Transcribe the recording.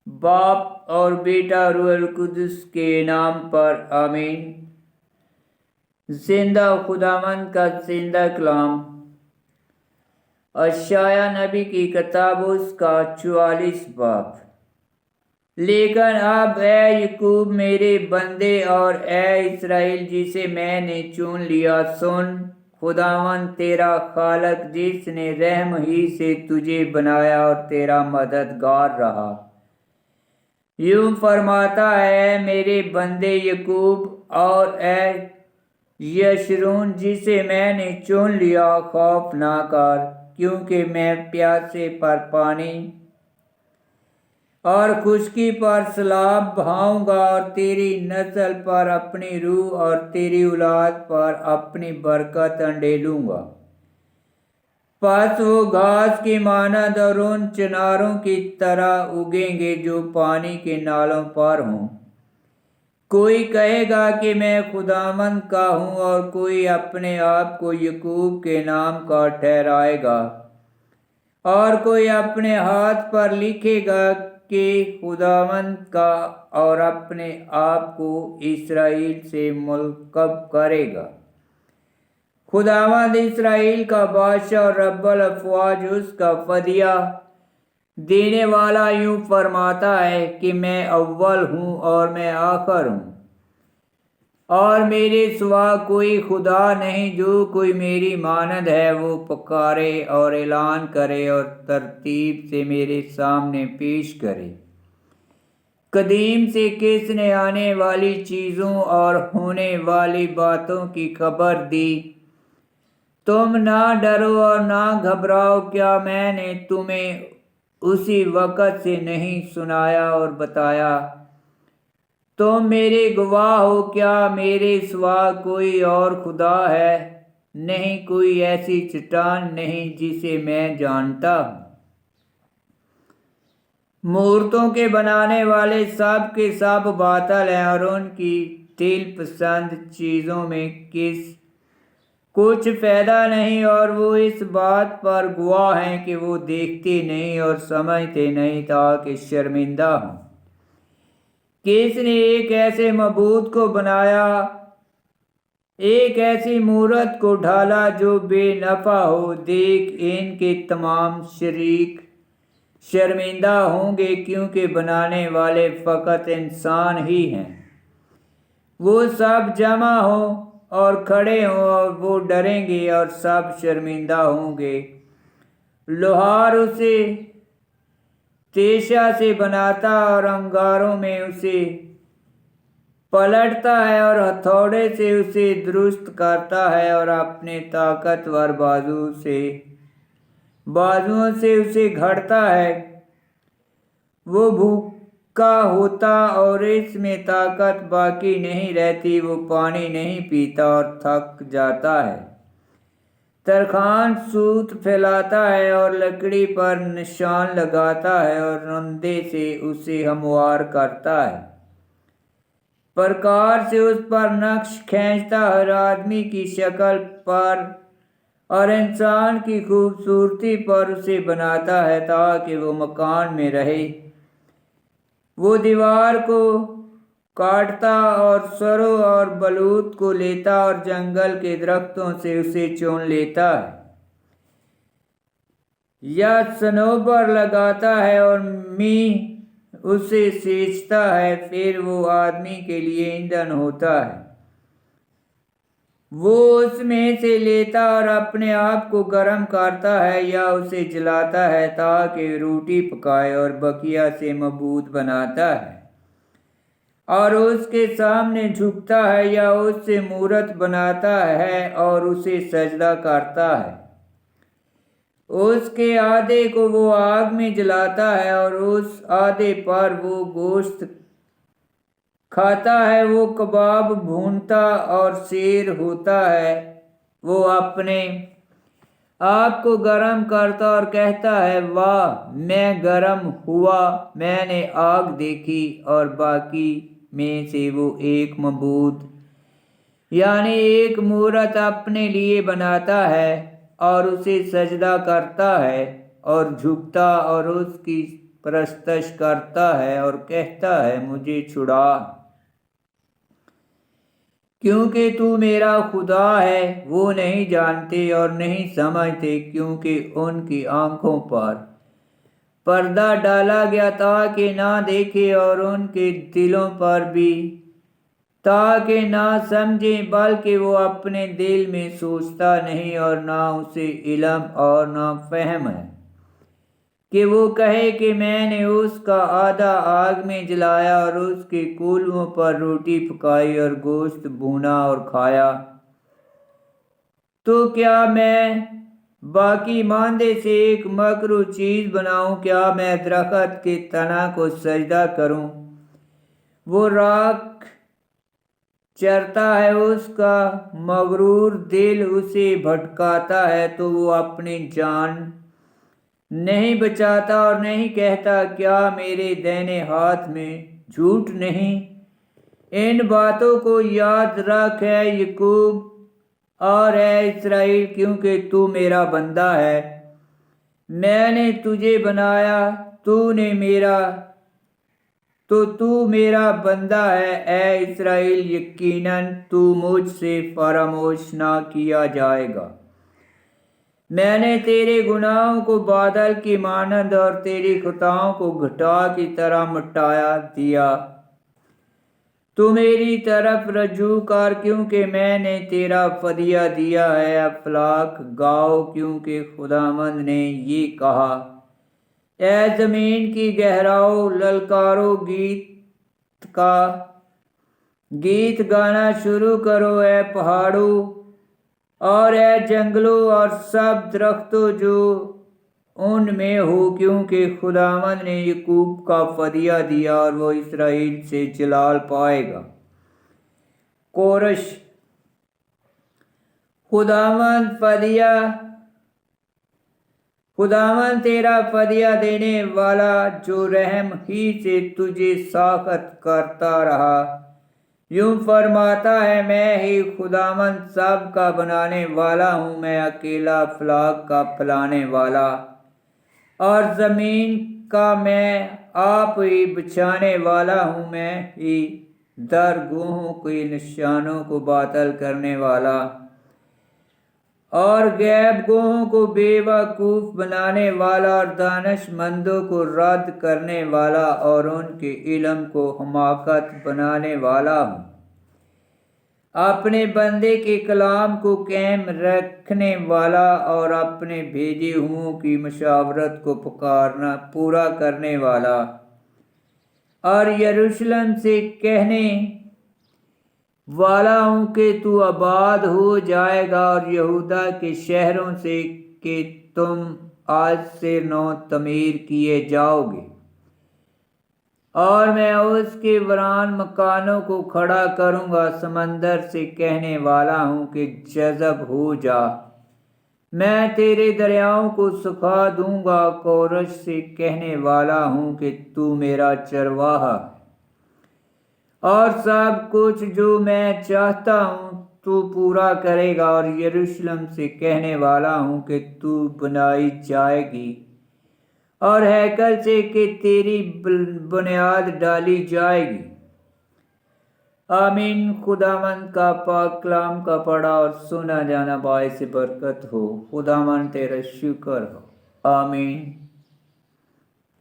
باپ اور بیٹا روح القدس کے نام پر آمین۔ زندہ خداوند کا زندہ کلام۔ اشعیاء نبی کی کتاب اس کا 44 باب۔ لیکن اب اے یعقوب میرے بندے اور اے اسرائیل جسے میں نے چن لیا، سن، خداوند تیرا خالق جس نے رحم ہی سے تجھے بنایا اور تیرا مددگار رہا، یوں فرماتا ہے میرے بندے یعقوب اور اے یشرون جسے میں نے چن لیا، خوف نہ کر، کیونکہ میں پیاسے پر پانی اور خشکی پر سیلاب بہاؤں گا، اور تیری نسل پر اپنی روح اور تیری اولاد پر اپنی برکت انڈیلوں گا۔ پس وہ گھاس کی مانند اور ان چناروں کی طرح اگیں گے جو پانی کے نالوں پر ہوں۔ کوئی کہے گا کہ میں خداوند کا ہوں، اور کوئی اپنے آپ کو یعقوب کے نام کا ٹھہرائے گا، اور کوئی اپنے ہاتھ پر لکھے گا کہ خداوند کا، اور اپنے آپ کو اسرائیل سے ملقب کرے گا۔ خداوند اسرائیل کا بادشاہ اور رب الافواج اس کا فدیہ دینے والا یوں فرماتا ہے کہ میں اول ہوں اور میں آخر ہوں، اور میرے سوا کوئی خدا نہیں۔ جو کوئی میری مانند ہے وہ پکارے اور اعلان کرے اور ترتیب سے میرے سامنے پیش کرے۔ قدیم سے کس نے آنے والی چیزوں اور ہونے والی باتوں کی خبر دی؟ تم نہ ڈرو اور نہ گھبراؤ، کیا میں نے تمہیں اسی وقت سے نہیں سنایا اور بتایا؟ تم میرے گواہ ہو، کیا میرے سوا کوئی اور خدا ہے؟ نہیں، کوئی ایسی چٹان نہیں جسے میں جانتا ہوں۔ مورتوں کے بنانے والے سب کے سب باطل ہیں، اور ان کی دل پسند چیزوں میں کچھ فائدہ نہیں، اور وہ اس بات پر گواہ ہیں کہ وہ دیکھتے نہیں اور سمجھتے نہیں تاکہ شرمندہ ہوں۔ کس نے ایک ایسے معبود کو بنایا، ایک ایسی مورت کو ڈھالا جو بے نفع ہو؟ دیکھ، ان کے تمام شریک شرمندہ ہوں گے، کیونکہ بنانے والے فقط انسان ہی ہیں۔ وہ سب جمع ہوں اور کھڑے ہوں، اور وہ ڈریں گے اور سب شرمندہ ہوں گے۔ لوہار اسے تیشہ سے بناتا اور انگاروں میں اسے پلٹتا ہے، اور ہتھوڑے سے اسے درست کرتا ہے، اور اپنے طاقتور بازوؤں سے اسے گھڑتا ہے۔ وہ بھوکا ہوتا اور اس میں طاقت باقی نہیں رہتی، وہ پانی نہیں پیتا اور تھک جاتا ہے۔ ترکھان سوت پھیلاتا ہے اور لکڑی پر نشان لگاتا ہے، اور رندے سے اسے ہموار کرتا ہے۔ پرکار سے اس پر نقش کھینچتا، ہر آدمی کی شکل پر اور انسان کی خوبصورتی پر اسے بناتا ہے تاکہ وہ مکان میں رہے۔ وہ دیوار کو کاٹتا اور سرو اور بلوط کو لیتا، اور جنگل کے درختوں سے اسے چن لیتا ہے۔ یا صنوبر لگاتا ہے اور میخ اسے سینچتا ہے، پھر وہ آدمی کے لیے ایندھن ہوتا ہے۔ وہ اس میں سے لیتا اور اپنے آپ کو گرم کرتا ہے، یا اسے جلاتا ہے تاکہ روٹی پکائے، اور بقیہ سے معبود بناتا ہے اور اس کے سامنے جھکتا ہے، یا اس سے مورت بناتا ہے اور اسے سجدہ کرتا ہے۔ اس کے آدھے کو وہ آگ میں جلاتا ہے، اور اس آدھے پر وہ گوشت کھاتا ہے۔ وہ کباب بھونتا اور سیر ہوتا ہے۔ وہ اپنے آپ کو گرم کرتا اور کہتا ہے، واہ، میں گرم ہوا، میں نے آگ دیکھی، اور باقی میں سے وہ ایک معبود یعنی ایک مورت اپنے لیے بناتا ہے اور اسے سجدہ کرتا ہے اور جھکتا اور اس کی پرستش کرتا ہے اور کہتا ہے مجھے چھڑا، کیونکہ تو میرا خدا ہے۔ وہ نہیں جانتے اور نہیں سمجھتے، کیونکہ ان کی آنکھوں پر پردہ ڈالا گیا تاکہ نہ دیکھے، اور ان کے دلوں پر بھی تاکہ نہ سمجھیں، بلکہ وہ اپنے دل میں سوچتا نہیں اور نہ اسے علم اور نہ فہم ہے، کہ وہ کہے کہ میں نے اس کا آدھا آگ میں جلایا اور اس کے کولووں پر روٹی پکائی اور گوشت بھونا اور کھایا۔ تو کیا میں باقی ماندے سے ایک مکروہ چیز بناؤں؟ کیا میں درخت کے تنا کو سجدہ کروں؟ وہ راکھ چرتا ہے، اس کا مغرور دل اسے بھٹکاتا ہے، تو وہ اپنی جان نہیں بچاتا اور نہیں کہتا کیا میرے دائنے ہاتھ میں جھوٹ نہیں؟ ان باتوں کو یاد رکھ اے یعقوب اور اے اسرائیل، کیونکہ تو میرا بندہ ہے۔ میں نے تجھے بنایا، تو میرا بندہ ہے۔ اے اسرائیل، یقیناً تو مجھ سے فراموش نہ کیا جائے گا۔ میں نے تیرے گناہوں کو بادل کی مانند اور تیری خطاؤں کو گھٹا کی طرح مٹا دیا۔ تو میری طرف رجوع کر، کیونکہ میں نے تیرا فدیہ دیا ہے۔ افلاک گاؤ، کیونکہ خداوند نے یہ کہا۔ اے زمین کی گہراؤ، للکارو، گیت گانا شروع کرو۔ اے پہاڑوں اور اے جنگلوں اور سب درختوں جو ان میں ہو، کیونکہ خداوند نے یعقوب کا فدیہ دیا اور وہ اسرائیل سے جلال پائے گا۔ کورش۔ خداوند تیرا فدیہ دینے والا، جو رحم ہی سے تجھے ساخت کرتا رہا، یوں فرماتا ہے میں ہی خداوند سب کا بنانے والا ہوں۔ میں اکیلا افلاک کا پھیلانے والا اور زمین کا میں آپ ہی بچھانے والا ہوں۔ میں ہی درگاہوں کے نشانوں کو باطل کرنے والا اور غیب گوہوں کو بے وقوف بنانے والا اور دانش مندوں کو رد کرنے والا اور ان کے علم کو حماقت بنانے والا ہوں۔ اپنے بندے کے کلام کو قائم رکھنے والا اور اپنے بھیجے ہوئوں کی مشاورت کو پورا کرنے والا، اور یروشلم سے کہنے والا ہوں کہ تو آباد ہو جائے گا، اور یہودا کے شہروں سے کہ تم آج سے نو تعمیر کیے جاؤ گے، اور میں اس کے ویران مکانوں کو کھڑا کروں گا۔ سمندر سے کہنے والا ہوں کہ جذب ہو جا، میں تیرے دریاؤں کو سکھا دوں گا۔ کورش سے کہنے والا ہوں کہ تو میرا چرواہا ہے، اور سب کچھ جو میں چاہتا ہوں تو پورا کرے گا۔ اور یروشلم سے کہنے والا ہوں کہ تو بنائی جائے گی، اور ہیکل سے کہ تیری بنیاد ڈالی جائے گی۔ آمین۔ خداوند کا پاک کلام کا پڑھا اور سنا جانا باعث برکت ہو۔ خداوند تیرا شکر ہو۔ آمین۔